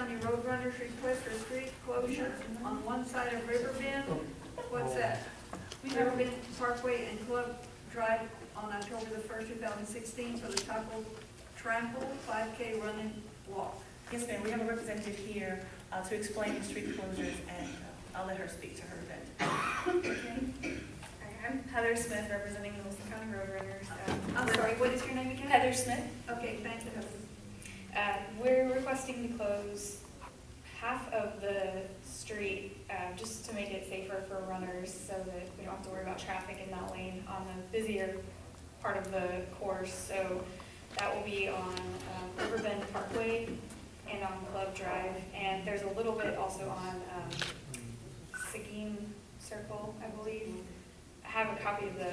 County Roadrunners request for street closure on one side of Riverbend. What's that? Riverbend Parkway and Club Drive on October the 1st, 2016 for the Taco Trample 5K run and walk. Yes, ma'am, we have a representative here to explain the street closures, and I'll let her speak to her event. Okay. I'm Heather Smith, representing the Wilson County Roadrunners. I'm sorry, what is your name again? Heather Smith. Okay, thank you. We're requesting to close half of the street just to make it safer for runners so that we don't have to worry about traffic in that lane on the busier part of the course. So that will be on Riverbend Parkway and on Club Drive. And there's a little bit also on Seguin Circle, I believe. I have a copy of the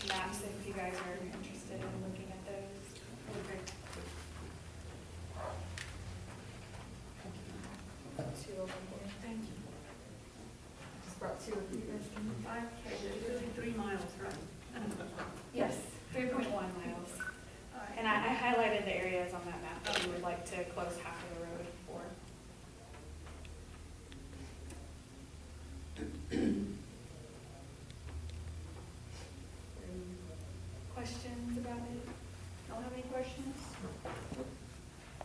maps if you guys are interested in looking at those. Okay. Two of them here. Thank you. Just brought two of you guys in. 5K, it's 3 miles, right? Yes, 3.1 miles. And I highlighted the areas on that map that we would like to close half of the road for. Questions about it? Don't have any questions?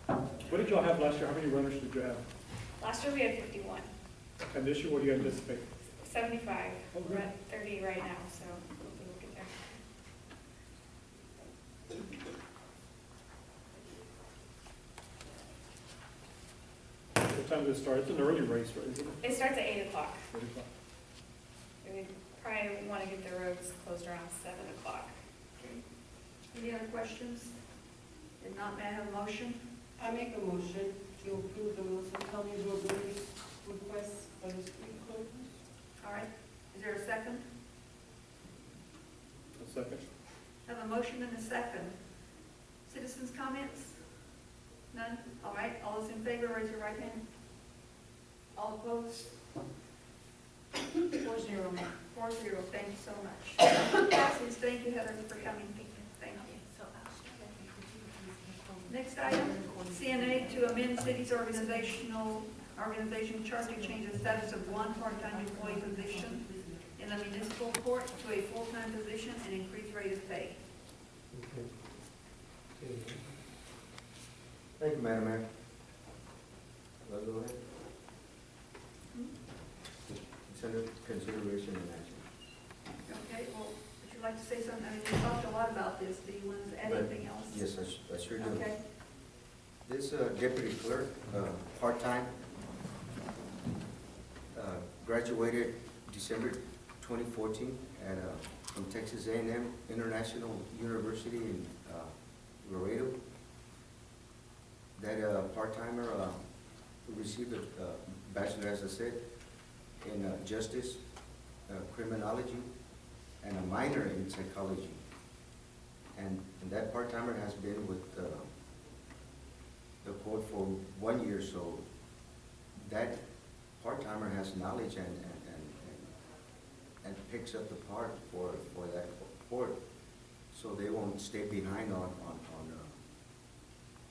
What did y'all have last year? How many runners did you have? Last year we had 51, And this year, what do you anticipate? 75. Oh, We're good. at 30 right now, so hopefully we'll get there. What time does it start? It's an early race, right? Isn't it? It starts at 8 o'clock. 8 o'clock. We would probably want to get the roads closed around 7 o'clock. Okay. Any other questions? If not, may I have a motion? I make a motion to approve the Wilson County Roadrunners request for the street closures. All right. Is there a second? A second. Have a motion and a second. Citizens' comments? None? All right. All those in favor, raise your right hand. All opposed? 4-0, ma'am. 4-0. Thank you so much. Passes. Thank you, Heather, for coming. Thank you. Next item, CNA to amend city's organization chart to change the status of one part-time employee position in the municipal court to a full-time position and increase rate of pay. Thank you, Madam Mayor. Well, go ahead. It's under consideration and action. Okay, well, would you like to say something? I mean, we talked a lot about this. Do you want to add anything else? Yes, I sure do. Okay. This deputy clerk, part-time, graduated December 2014 at from Texas A&M International University in Laredo. That part-timer received a bachelor, as I said, in justice, criminology, and a minor in psychology. And that part-timer has been with the court for 1 year, so that part-timer has knowledge and picks up the part for that court, so they won't stay behind on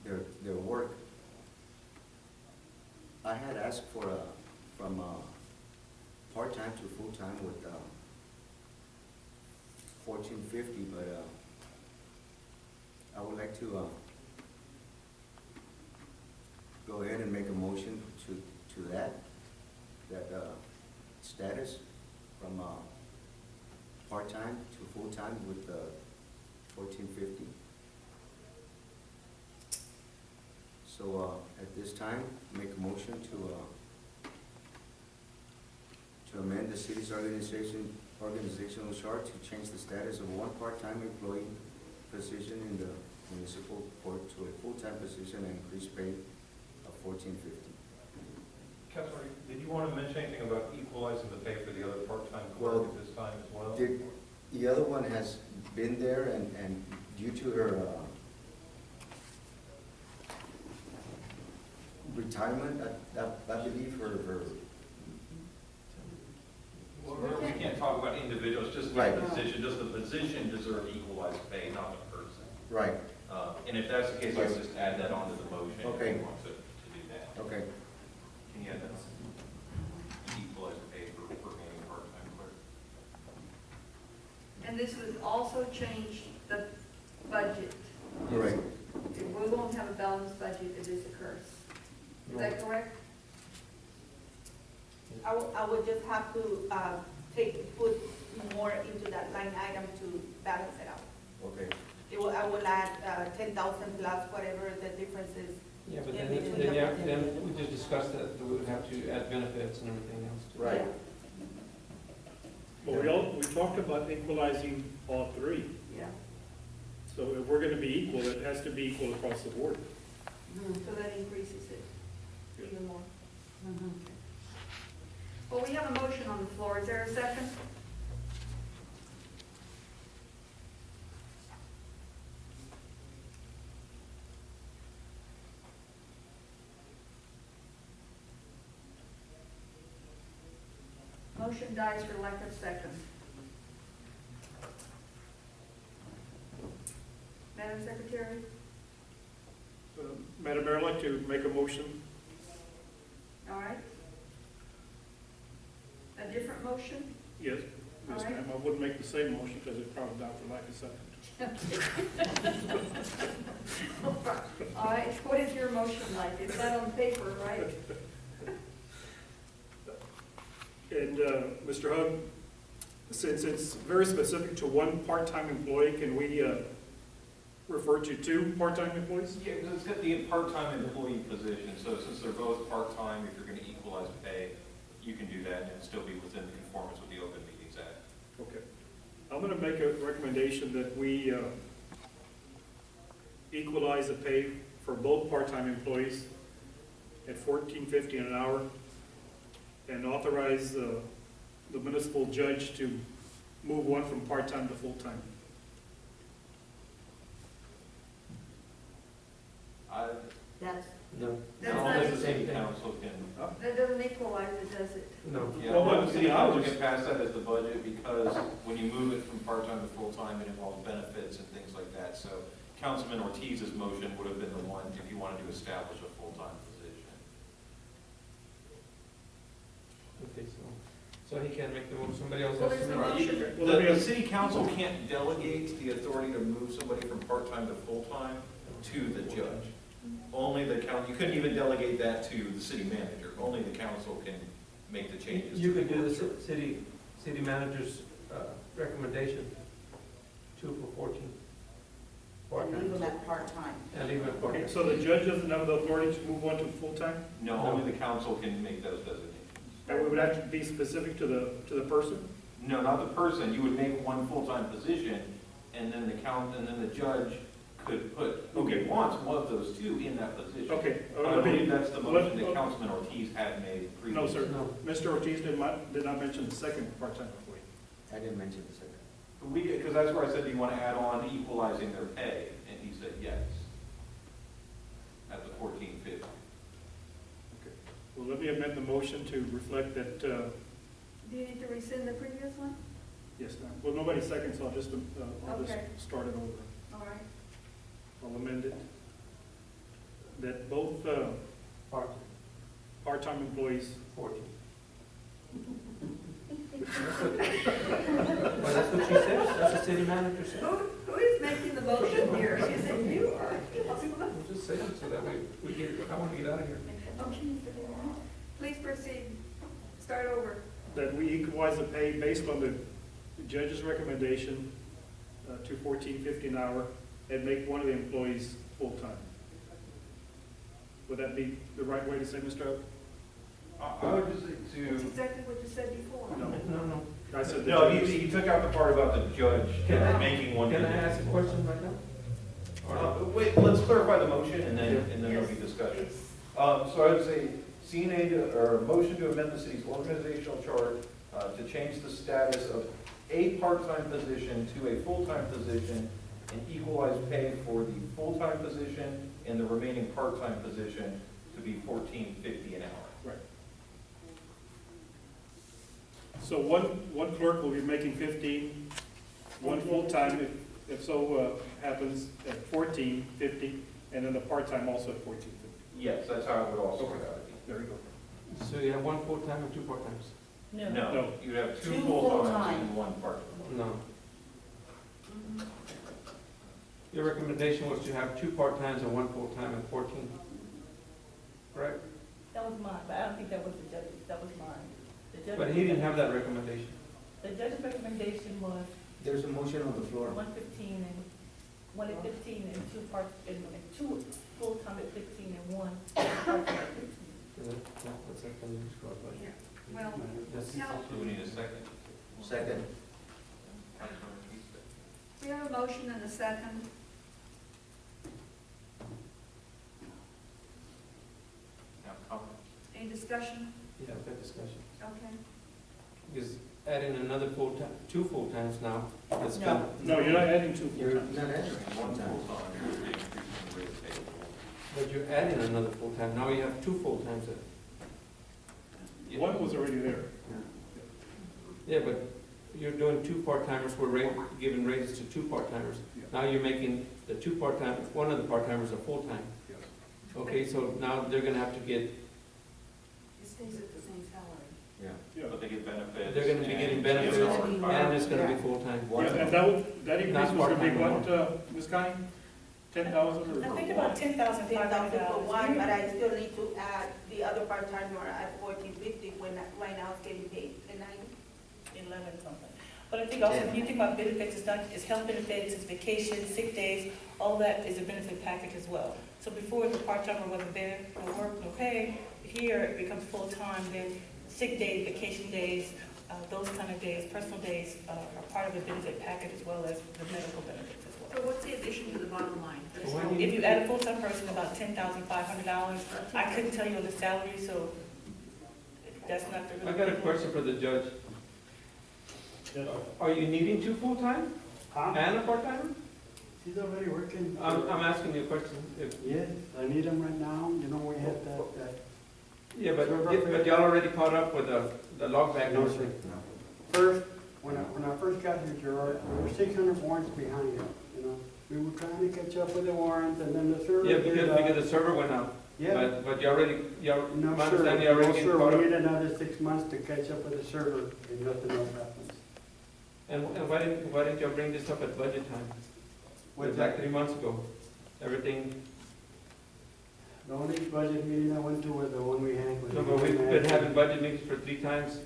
their work. I had asked for from part-time to full-time with $14.50, but I would like to go ahead and make a motion to that status from part-time to full-time with $14.50. So at this time, make a motion to amend the city's organizational chart to change the status of one part-time employee position in the municipal court to a full-time position and increase pay of $14.50. Councilor, did you want to mention anything about equalizing the pay for the other part-time clerk Well, at this time as well? The other one has been there, and due to her retirement, I believe her Well, we can't talk about individuals, just Right. the position. Does the position deserve equalized pay, not the person? right. And if that's the case, let's just add that onto the motion. Okay. If we want to do that. Okay. this would also change the budget. Correct. We won't have a balanced budget if this occurs. Is that correct? I would just have to, put more into that line item to balance it out. Okay. I will add, 10,000 plus whatever the difference is. Yeah, but Yeah, then, between then, yeah, the- then we just discussed that we would have to add benefits and everything else. too. Right. But we talked about equalizing all three. Yeah. So if we're gonna be equal, it has to be equal across the board. So that increases it even more. Mhm. Well, we have a motion on the floor. Is there a second? Motion dies for lack of second. Madam Secretary? Madam Mayor, I'd like to make a motion. All right. A different motion? Yes, yes, All right. ma'am. I wouldn't make the same motion because it probably died for lack of second. All right, what is your motion like? It's not on paper, right? And, Mr. Hug, since it's very specific to one part-time employee, can we, refer to two part-time employees? Yeah, because it's got the part-time employee position, so since they're both part-time, if you're gonna equalize pay, you can do that and it'll still be within the conformance with the Open Meetings Act. Okay. I'm gonna make a recommendation that we, equalize the pay for both part-time employees at $14.50 an hour, and authorize the municipal judge to move one from part-time to full-time. That's, No. That's No, not- that's the same thing. Council can, That doesn't equalize it, does it? No. yeah, Well, well, but city the council hours- can pass that as the budget, because when you move it from part-time to full-time, it involves benefits and things like that, so Councilman Ortiz's motion would have been the one if you wanted to establish a full-time position. Okay, so he can't make the move, somebody else Well, has to there's make a it. motion. Well, let me- The city council can't delegate the authority to move somebody from part-time to full-time to the judge. Only the council, you couldn't even delegate that to the city manager, only the council can make the changes. You to could do the court. city manager's recommendation, 2 for 14. and Part-time. even at part-time. And even Okay, part-time. so the judge doesn't have the authority to move one to full-time? No, only the council can make those designations. And we would have to be specific to the person? No, not the person, you would make one full-time position, and then the judge could put, who he wants, one of those two in that position. Okay. I believe that's the motion that let- Councilman Ortiz had made No, previously. sir. No. Mr. Ortiz did not mention the second part-time employee. I didn't mention the second. Because that's where I said, do you want to add on equalizing their pay? And he said yes. At the $14.50. Well, let me amend the motion to reflect that, Do you need to rescind the previous one? yes, ma'am. Well, nobody seconds, so I'll just Okay. start it over. All right. I'll amend it. That both Part-time, part-time employees, 14. Well, that's what she says, that's the city manager said. Who is making the motion here? Is it you or? I'm just saying, so that we get, I want to get out of here. Okay. Please proceed. Start over. that we equalize the pay based on the judge's recommendation to $14.50 an hour, and make one of the employees full-time. Would that be the right way to say, Mr. Oak? I would just say That's to, exactly what you said before. No. No. I said the no, judge's. he took out the part about the judge making one. Can I ask a question right now? Wait, let's clarify the motion and then there'll be discussion. Yes. So I would say, or a motion to amend the city's organizational chart to change the status of a part-time position to a full-time position and equalize pay for the full-time position and the remaining part-time position to be $14.50 an hour. Right. So one clerk will be making 15, one full-time, if so happens, at $14.50, and then the part-time also at $14.50. Yes, that's how it would also work out. There you go. So you have one full-time and two part-times? No, you'd have two Two full-times full-time. and one part-time. No. Your recommendation was to have 2 part-times and 1 full-time at 14, correct? That was mine, but I don't think that was the judge's, that was mine. The judge's- But he didn't have that recommendation. The judge's recommendation was There's a motion on the floor. 115 and, 1 at 15 and 2 part, and 2 full-time at 15 and 1 part-time at 15. That's like the new squad budget. Yeah, well, That's- now, Do we need a second? Second. we have a motion and a second. Any discussion? Yeah, I've had discussion. Okay. Because adding another full-time, 2 full-times now, that's No. gonna. No, you're not adding 2 You're full-times. not adding one time. But you're adding another full-time, now you have 2 full-times. One was already there. Yeah, but you're doing 2 part-timers, giving raises to 2 part-timers. Yeah. Now you're making the 2 part-time, one of the part-timers a full-time. Yes. Okay, so now they're gonna have to get, It stays at the same salary. Yeah. Yeah. But they get benefits. they're gonna be getting and- benefits, Yeah. and it's gonna be full-time. One Yeah, time. and that increase Not was gonna be part-time what, Ms. Connie? 10,000 I or? think about $10,500. $10,000 for one, but I still need to add the other part-timer at $14.50 when right now it's getting paid at $90. 11 something. But I think also, when you think about benefits, it's health benefits, it's vacation, sick days, all that is a benefit package as well. So before the part-timer wasn't there, no work, no pay, here it becomes full-time, then sick days, vacation days, those kind of days, personal days are part of the benefit package as well as the medical benefits as well. So what's the addition to the bottom line? There's Well, no- when If you add a full-time person, about $10,500, I couldn't tell you the salary, so that's not the. I got a question for the judge. Are you needing 2 full-time and a part-timer? He's already working. I'm asking you a question. Yes, I need him right now, you know, we had that. Yeah, but y'all already caught up with the log bag No, notice. sir. First, when I first got here, Gerard, we were 600 warrants behind him, you know. We were trying to catch up with the warrants, and then the server. Yeah, did, because the server went out. Yeah, But you already, no, my sir, understanding, you already no, getting sir, caught we up. need another 6 months to catch up with the server, and nothing else happens. And why didn't y'all bring this up at budget time? What's Like that? 3 months ago? Everything, The only budget meeting I went to was the one we had with. no, but we've been having budget meetings for 3 times,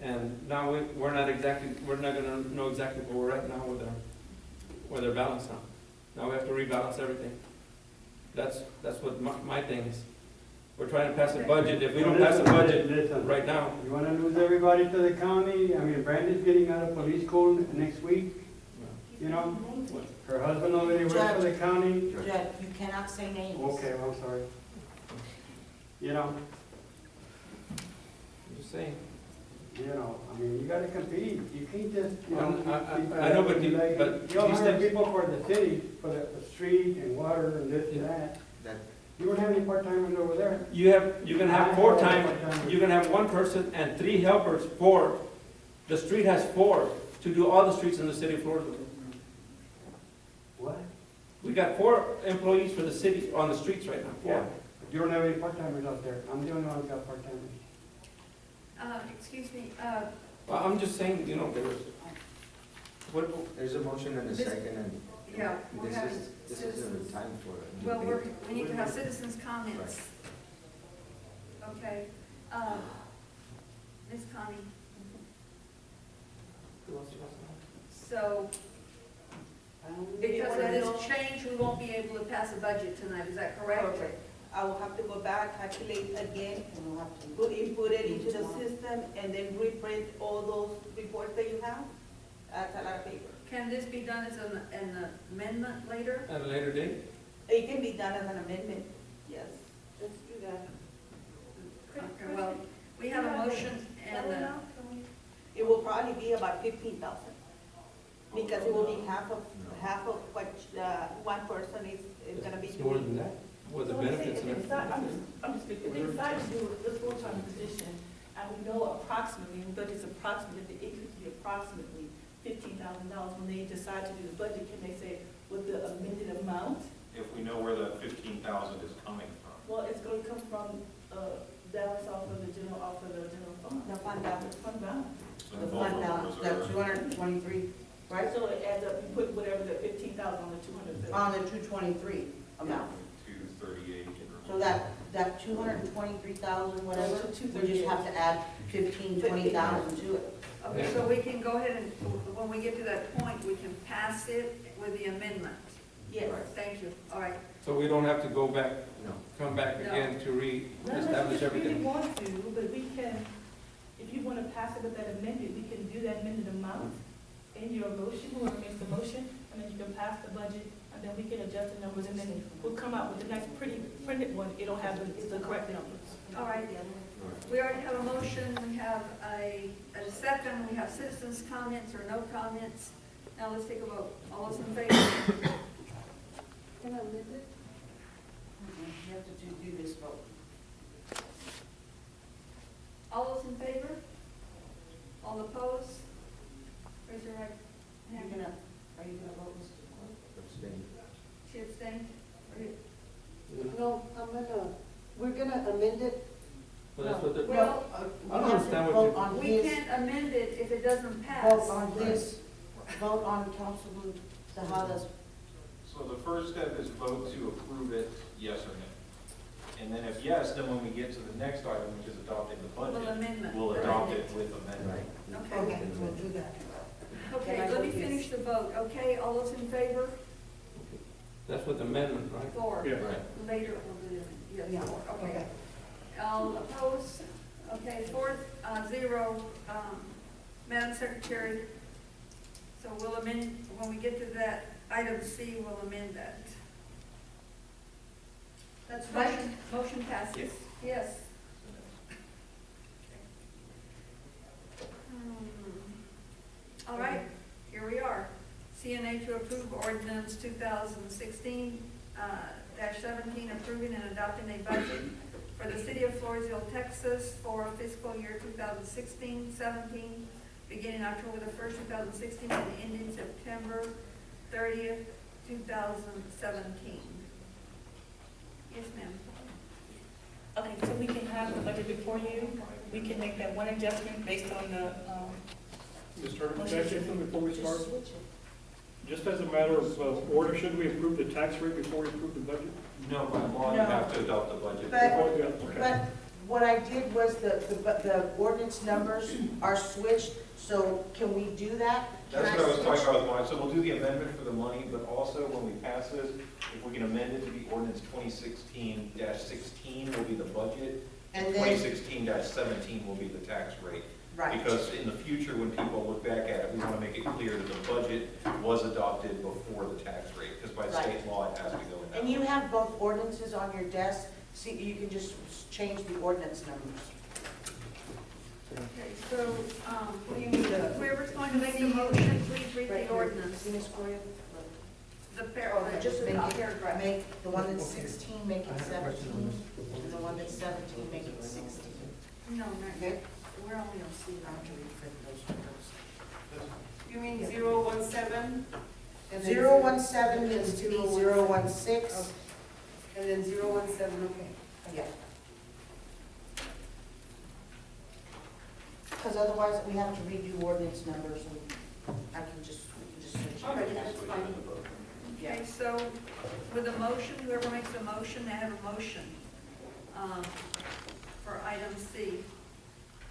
and now we're not gonna know exactly where we're at now with our balance now. Now we have to rebalance everything. That's what my thing is. We're trying to pass a budget. If we don't pass a budget Listen, right now, you wanna lose everybody to the county? I mean, Brandy's getting out of police school next week, you know? Her husband already works for the county. Judge, you cannot say names. Okay, I'm sorry. You know, I'm just saying. I mean, you gotta compete. You can't just, you know. I know, but you you- but don't these hire things- people for the city, for the street and water and this and that. That, You don't have any part-timers over there. You're gonna have 4 times, you're gonna have 1 person and 3 helpers for, the street has 4 to do all the streets in the city of Floresville. What? We got 4 employees for the city on the streets right now, 4. Yeah. You don't have any part-timers out there. I'm the only one who's got part-timers. Excuse me, Well, I'm just saying, you know, there's a motion and a This- second, and yeah, we're this having is the citizens. time for it. Well, we need to have citizens' comments. Okay, Ms. Connie, so because of this change, we won't be able to pass a budget tonight, is that correct? Correct. I will have to go back, calculate again, put it into the system, and then reprint all those reports that you have. That's a lot of paper. Can this be done as an amendment later? at a later date. It can be done as an amendment, yes. Let's do that. Okay, well, we have a motion and a, It will probably be about 15,000, because it will be half of what one person is gonna be It's more doing. than that, with the So let's say benefits and if they decide- everything. I'm just thinking, if they decide to do this full-time position, and we know approximately, the budget's approximately, the increase will be approximately $15,000, when they decide to do the budget, can they say what the amended amount? If we know where the 15,000 is coming from. Well, it's gonna come from, balance off of the general fund. The fund balance. Fund balance. So The both fund of balance, those the are- 223, right? So it adds up, you put whatever the 15,000 on the 200, on the 223 amount. 238. So that 223,000, whatever, Oh, to we just have to add 15, 20,000 to it. Okay, so we can go ahead and, when we get to that point, we can pass it with the amendment. Yes. Thank you, all right. So we don't have to go back, No. come back No. again to Not unless re-establish you really everything. want to, but we can, if you want to pass it with that amended, we can do that amended amount in your motion, whoever makes the motion, and then you can pass the budget, and then we can adjust the numbers, and then we'll come out with the next pretty printed one. It'll have the correct numbers. All right, we already have a motion, we have a second, we have citizens' comments or no comments. Now let's take a vote. All those in favor? Can I amend it? You have to do this vote. All those in favor? All opposed? Raise your right Are hand. you gonna vote, Mr. Clerk? Abstain. She abstained? No, we're gonna amend it. But that's what the, Well, I don't understand what you- Vote on we his, can't amend it if it doesn't vote pass. on his, vote on Councilman Tejada's. So the first step is vote to approve it, yes or no. And then if yes, then when we get to the next item, which is adopting the Well, budget, amendment. we'll adopt it with amendment. Okay, We'll do that. okay, let me finish the vote, okay? All those in favor? that's with amendment, right? Four. Yeah. Right. Later, we'll do it. Yeah, Yes, four, okay. All opposed? Okay, 4-0, Madam Secretary. So we'll amend, when we get to that, item C, we'll amend that. That's right. Motion passes. Yes. All right, here we are. CNA to approve ordinance 2016-17, approving and adopting a budget for the city of Floresville, Texas for fiscal year 2016-17, beginning October the 1st, 2016, and ending September 30th, 2017. Yes, ma'am. Okay, so we can have the budget before you. We can make that one adjustment based on the, Ms. Turner, can I say something before we start? Just as a matter of order, should we approve the tax rate before we approve the budget? No, by law, you No. have to adopt the budget. But- Oh, yeah, okay. But what I did was the ordinance numbers are switched, so can we do that? That's Can what I was switch? talking about with mine, so we'll do the amendment for the money, but also when we pass this, if we can amend it to be ordinance 2016-16 will be the budget, And then, 2016-17 will be the tax rate. right, Because in the future, when people look back at it, we want to make it clear that the budget was adopted before the tax rate, because by state law, it has to go in that. and you have both ordinances on your desk, see, you can just change the ordinance numbers. Okay, so, whoever's going to make the motion, please read the ordinance. See, Ms. Correa? The paragraph, just the Make top it- paragraph. Make the one that's 16, make it 17, and the one that's 17, make it 16. No, not Okay? yet. We're only on C now. You mean 017? And then 017 needs to be 016. And then 017, okay. Yeah. Because otherwise, we have to redo ordinance numbers, and I can just, we can just switch. All right, that's fine. Okay, so with a motion, whoever makes the motion, they have a motion for item C.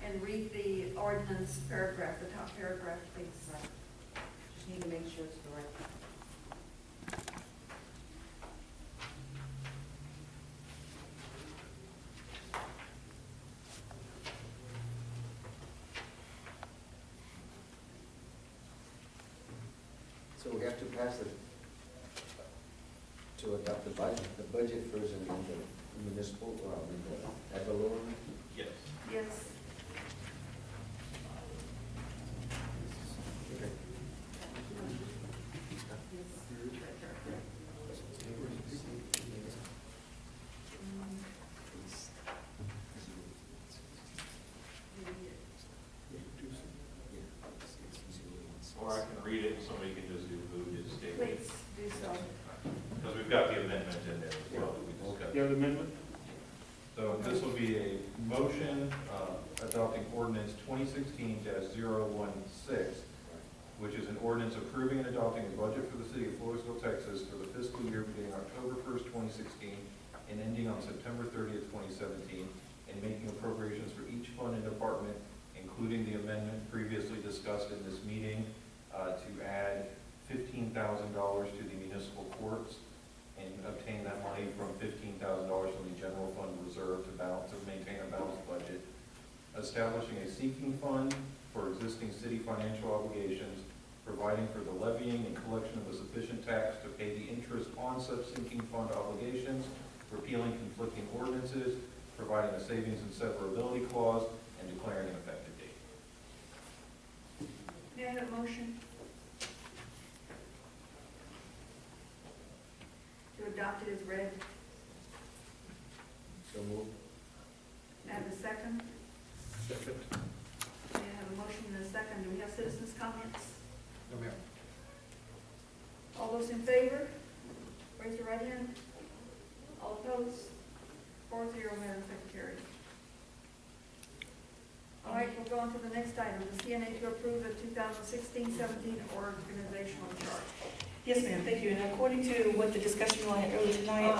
And read the ordinance paragraph, the top paragraph, please. Just need to make sure it's the right. So we have to pass it to adopt the budget first and then the municipal, the ad valorem. Yes. Yes. Or I can read it, and somebody can just do who is stated. Please do so. Because we've got the amendment in there as well that we discussed. You have the amendment? So this will be a motion adopting ordinance 2016-016, which is an ordinance approving and adopting a budget for the city of Floresville, Texas for the fiscal year beginning October 1st, 2016, and ending on September 30th, 2017, and making appropriations for each fund and department, including the amendment previously discussed in this meeting, to add $15,000 to the municipal courts and obtain that money from $15,000 from the general fund reserve to maintain a balanced budget. Establishing a sinking fund for existing city financial obligations, providing for the levying and collection of a sufficient tax to pay the interest on such sinking fund obligations, repealing conflicting ordinances, providing a savings and severability clause, and declaring an effective date. May I have a motion to adopt it as read? So move. May I have a second? Second. May I have a motion and a second? Do we have citizens' comments? No, ma'am. All those in favor, raise your right hand. All opposed? 4-0, Madam Secretary. All right, we'll go on to the next item, the CNA to approve the 2016-17 organizational chart. Yes, ma'am, thank you. And according to what the discussion we had earlier tonight,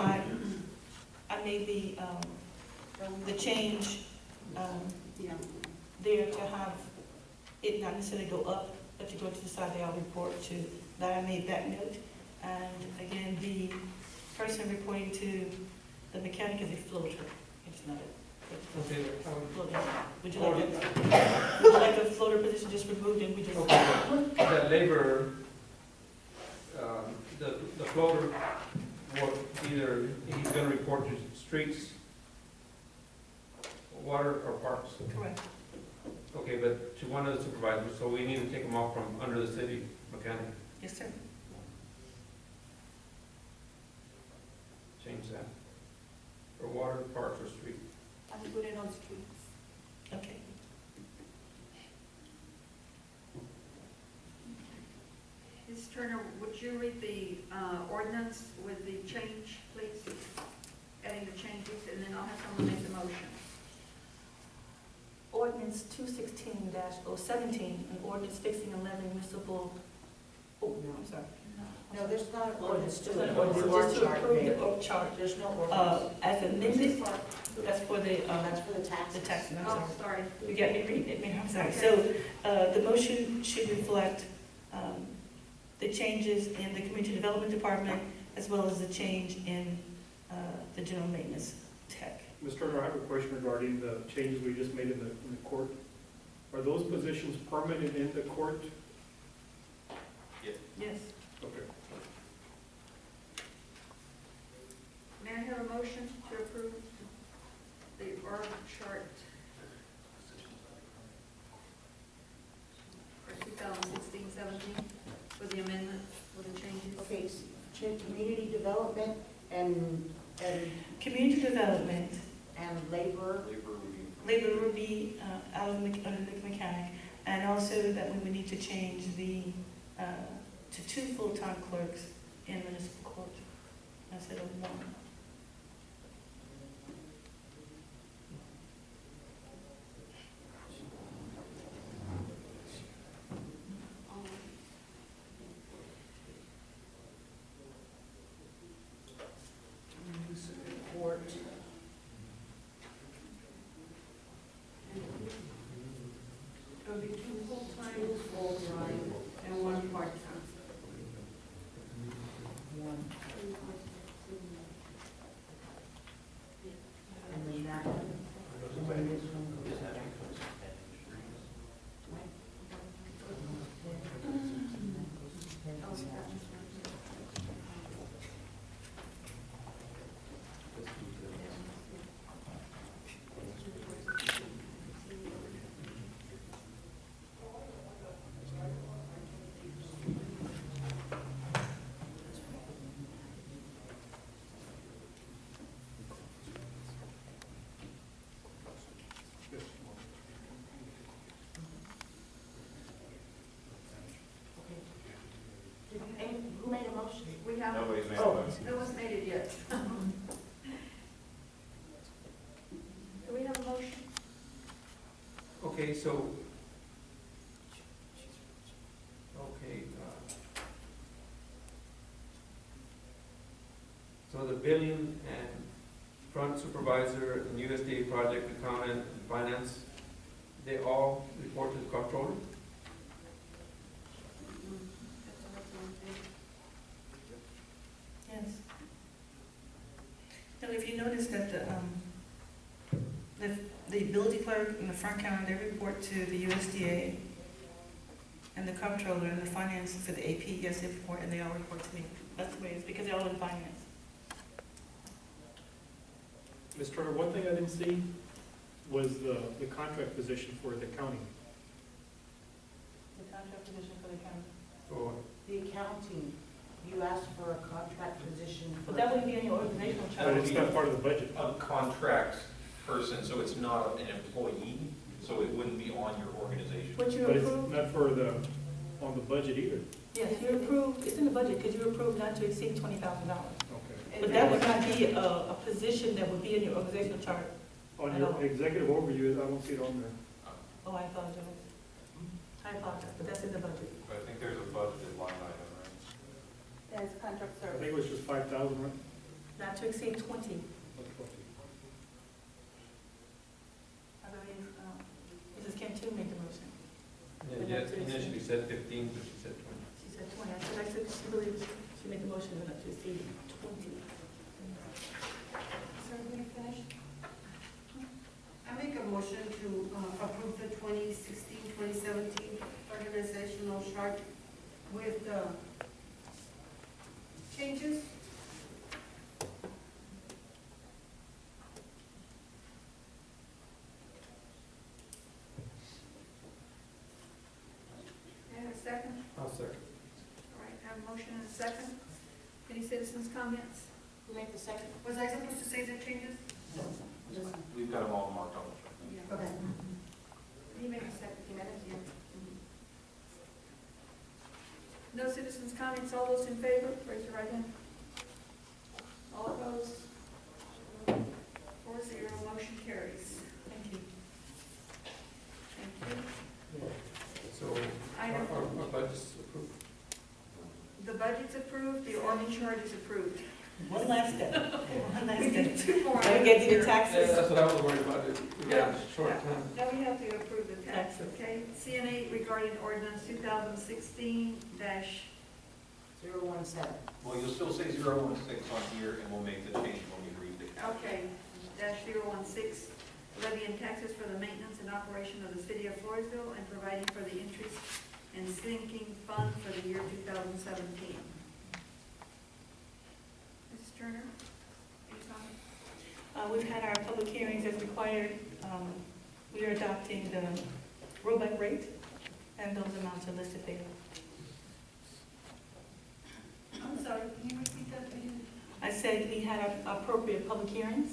I made the change there to have it not necessarily go up, but to go to the side, I'll report to, that I made that note. And again, the person reporting to the mechanic is a floater. It's not a Okay. floater. Would you like a floater position just removed and we just? That laborer, the floater, what, either he's gonna report to streets, water, or parks. Correct. Okay, but to one of the supervisors, so we need to take him off from under the city mechanic. Yes, sir. Change that. For water, parks, or street. I will put it on streets. Okay. Ms. Turner, would you read the ordinance with the change, please? Adding the changes, and then I'll have someone make the motion. Ordinance 216-017, an ordinance fixing 11 municipal, oh, no, I'm sorry. No, there's not an ordinance Just to it. to approve the org chart, There's no ordinance. as amended, that's for the, That's for the taxes. the tax, I'm Oh, sorry. sorry. You got me reading it, man, I'm sorry. So, the motion should reflect, the changes in the community development department, as well as the change in, the general maintenance tech. Ms. Turner, I have a question regarding the changes we just made in the court. Are those positions permanent in the court? Yes. Okay. May I have a motion to approve the org chart for 2016-17 with the amendment, with the changes? Okay, community development and Community development, labor. labor will be out of under the mechanic, and also that we would need to change the, to 2 full-time clerks in municipal court instead of 1. Court. It'll be 2 full-time Two full-time and 1 part-time. one. And then that one. And then this one. Who made a motion? We have, Nobody's made a Oh. motion. no one's made it yet. Do we have a motion? Okay, so, okay. billing and front supervisor and USDA project accountant and finance, they all report to the comptroller. Yes. Now, if you notice that the ability clerk and the front counter, they report to the USDA, and the comptroller and the finance for the AP, yes, they report, and they all report to me. That's the way it is, because they're all in finance. Ms. Turner, one thing I didn't see was the contract position for the county. The contract position for the county. So, The accounting, you asked for a contract position. But that wouldn't be in your organizational But chart. it's not part of the budget. A contract person, so it's not an employee, so it wouldn't be on your organization. What you But it's approved, not on the budget either. yes, you approved, it's in the budget, because you approved not to exceed $20,000. Okay. But that would not be a position that would be in your organizational chart. On your executive overview, I don't see it on there. Oh, I apologize. I apologize, but that's in the budget. But I think there's a budgeted line item, right? That's contract I service. think it was just 5,000, right? Not to exceed 20. I believe, Mrs. Cantu made the motion. yeah, initially said 15, but she said 20. She said 20. I said, she believes she made the motion not to exceed 20. Sir, we finished? I make a motion to approve the 2016-2017 organizational chart with changes. And a second? I'll second. All right, have a motion and a second. Any citizens' comments? Who made the second? Was I supposed to say the changes? We've got them all marked on the chart. Yeah. Okay. He made a second, he made it, yeah. No citizens' comments, all those in favor, raise your right hand. All opposed? 4-0, motion carries. Thank you. Thank you. So, Item, our budget's approved. the budget's approved, the org chart is approved. One last step. One last We step. did two more Now we items get to the here. Yeah, taxes. that's what I was worried about, we got a short time. Now we have to approve the tax, okay? CNA regarding ordinance 2016-, 017. Well, you'll still say 016 on here, and we'll make the change when we read the caption. okay, -016, levying taxes for the maintenance and operation of the city of Floresville and providing for the interest and sinking fund for the year 2017. Mrs. Turner, any comment? We've had our public hearings as required. We are adopting the rollback rate, and those amounts are listed there. I'm sorry, can you repeat that again? I said we had our appropriate public hearings,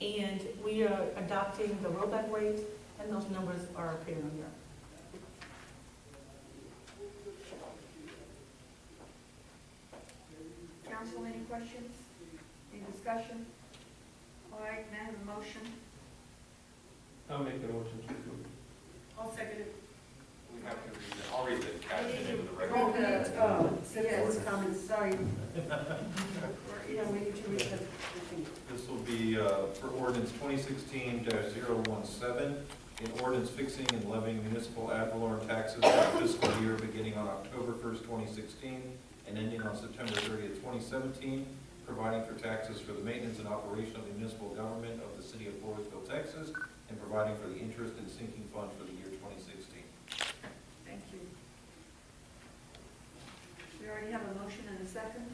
and we are adopting the rollback rate, and those numbers are appearing here. Council, any questions? Any discussion? All right, may I have a motion? I'll make the motion to approve. I'll second it. We have to read it, I'll read the caption into the record. Oh, Yes. citizens' comments, sorry. Yeah, we need to read the thing. This will be for ordinance 2016-017, an ordinance fixing and levying municipal ad valorem taxes for the fiscal year beginning on October 1st, 2016, and ending on September 30th, 2017, providing for taxes for the maintenance and operation of the municipal government of the city of Floresville, Texas, and providing for the interest and sinking fund for the year 2016. Thank you. We already have a motion and a second.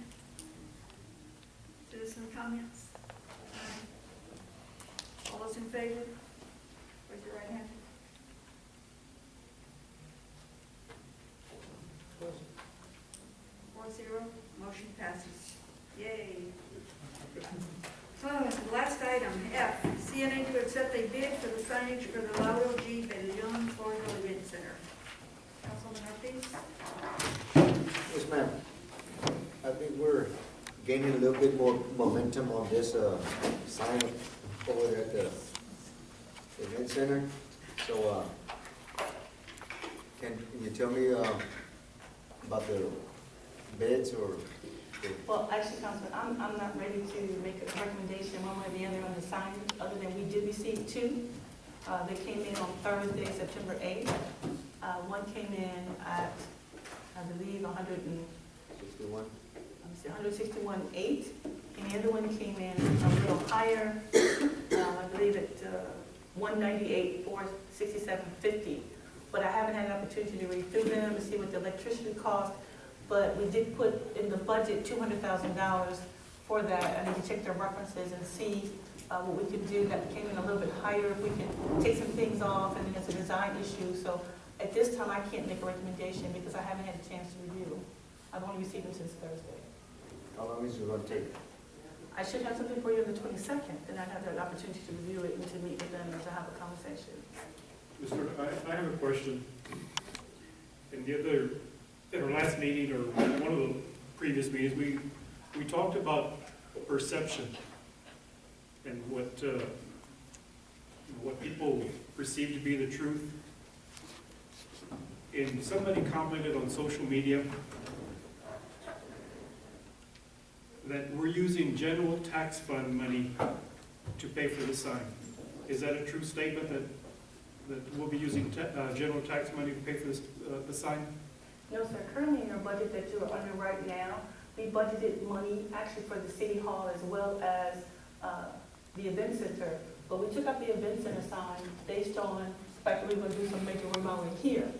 Citizen comments? All those in favor? Raise your right hand. 4-0, motion passes. Yay. The last item, F, CNA to accept a bid for the signage for the Lauro G. Bellon Floresville Event Center. Councilman Ortiz? Yes, ma'am. I think we're gaining a little bit more momentum on this sign over there at the event center. So, can you tell me about the bids or Well, actually, Councilman, I'm not ready to make a recommendation one way or the other on the sign, other than we did receive two. They came in on Thursday, September 8th. One came in at, I believe, 161.8, and the other one came in a little higher, I believe at 198,467.50. But I haven't had an opportunity to read through them to see what the electricity cost. But we did put in the budget $200,000 for that. I need to check their references and see what we can do. That came in a little bit higher, if we can take some things off, and then it's a design issue. So at this time, I can't make a recommendation because I haven't had a chance to review them. I've only received them since Thursday. How long is it going to take? I should have something for you on the 22nd, and I'd have the opportunity to review it and to meet with them and to have a conversation. Mr. I have a question. At our last meeting, or one of the previous meetings, we talked about perception and what people perceive to be the truth. And somebody commented on social media that we're using general tax fund money to pay for the sign. Is that a true statement, that we'll be using general tax money to pay for this, the sign? No, sir. Currently in our budget that you are under right now, we budgeted money actually for the city hall as well as the event center. But we took out the event center sign based on the fact that we were going to do some major remodeling here.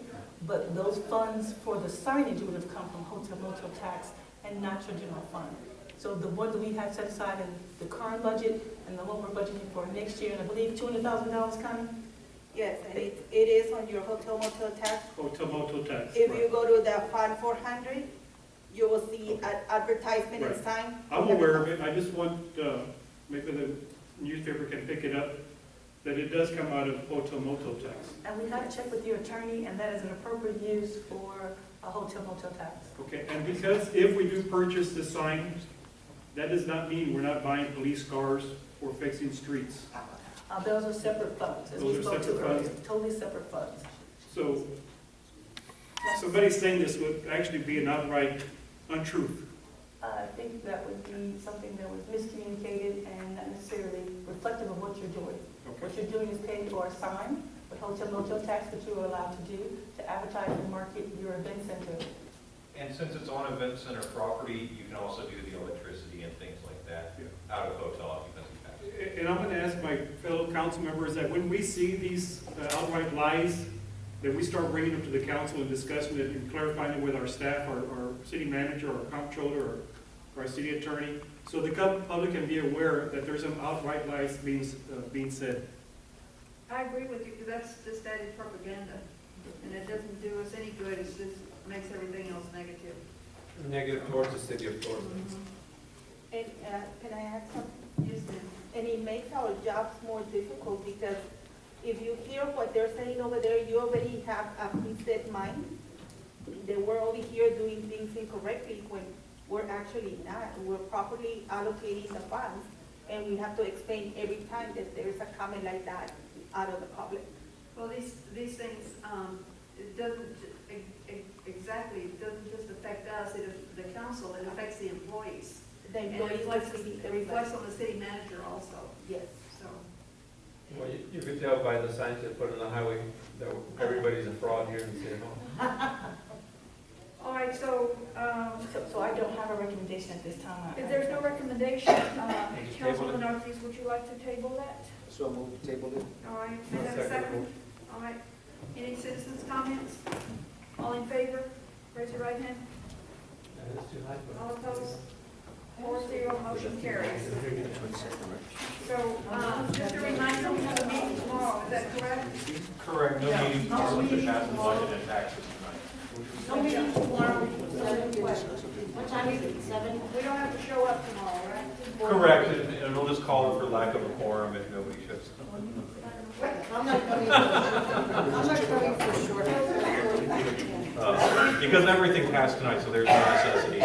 But those funds for the signage would have come from hotel motel tax and not your general fund. So the one that we have set aside in the current budget and the one we're budgeting for next year, and I believe $200,000 coming. Yes, and it is on your hotel motel tax. Hotel motel tax. If right. you go to the Fund 400, you will see an advertisement and Right. sign. I'm aware of it. I just want, maybe the newspaper can pick it up, that it does come out of hotel motel tax. And we have to check with your attorney, and that is an appropriate use for a hotel motel tax. Okay, and because if we do purchase the sign, that does not mean we're not buying police cars or fixing streets. Those are separate funds, as we Those are spoke to separate earlier, funds? totally separate funds. So somebody saying this would actually be an outright untruth. I think that would be something that was miscommunicated and not necessarily reflective of what you're doing. What you're doing is paying for a sign with hotel motel tax that you are allowed to do to advertise and market your event center. And since it's on event center property, you can also do the electricity and things like that out of hotel occupancy tax. And I'm going to ask my fellow council members that when we see these outright lies, that we start bringing them to the council and discussing it and clarifying it with our staff, our city manager, our comptroller, or our city attorney, so the public can be aware that there's some outright lies being said. I agree with you, because that's just added propaganda, and it doesn't do us any good, it just makes everything else negative. Negative towards the city of Florida. And can I add something? Yes, ma'am. And it makes our jobs more difficult because if you hear what they're saying over there, you already have a preset mind that we're over here doing things incorrectly when we're actually not. We're properly allocating the funds, and we have to explain every time that there's a comment like that out of the public. Well, these things, it doesn't, exactly, it doesn't just affect us, the council, it affects the employees. The And employees, it reflects on the city manager also, yes. so. Well, you could tell by the signs they put on the highway that everybody's a fraud here in the city hall. All right, so, So I don't have a recommendation at this time. if there's no recommendation, Councilman Ortiz, would you like to table that? So move to table it. All right, may I have a second? All right, any citizens' comments? All in favor, raise your right hand. That is too high. All opposed? 4-0, motion carries. So, just a reminder, we have a meeting tomorrow, is that correct? Correct, no meeting tomorrow with the pass and budget and taxes tonight. No meeting tomorrow. What time is it, 7? We don't have to show up tomorrow, right? Correct, and it'll just call for lack of a quorum if nobody shows up. I'm not coming for sure. Because everything passed tonight, so there's no necessity.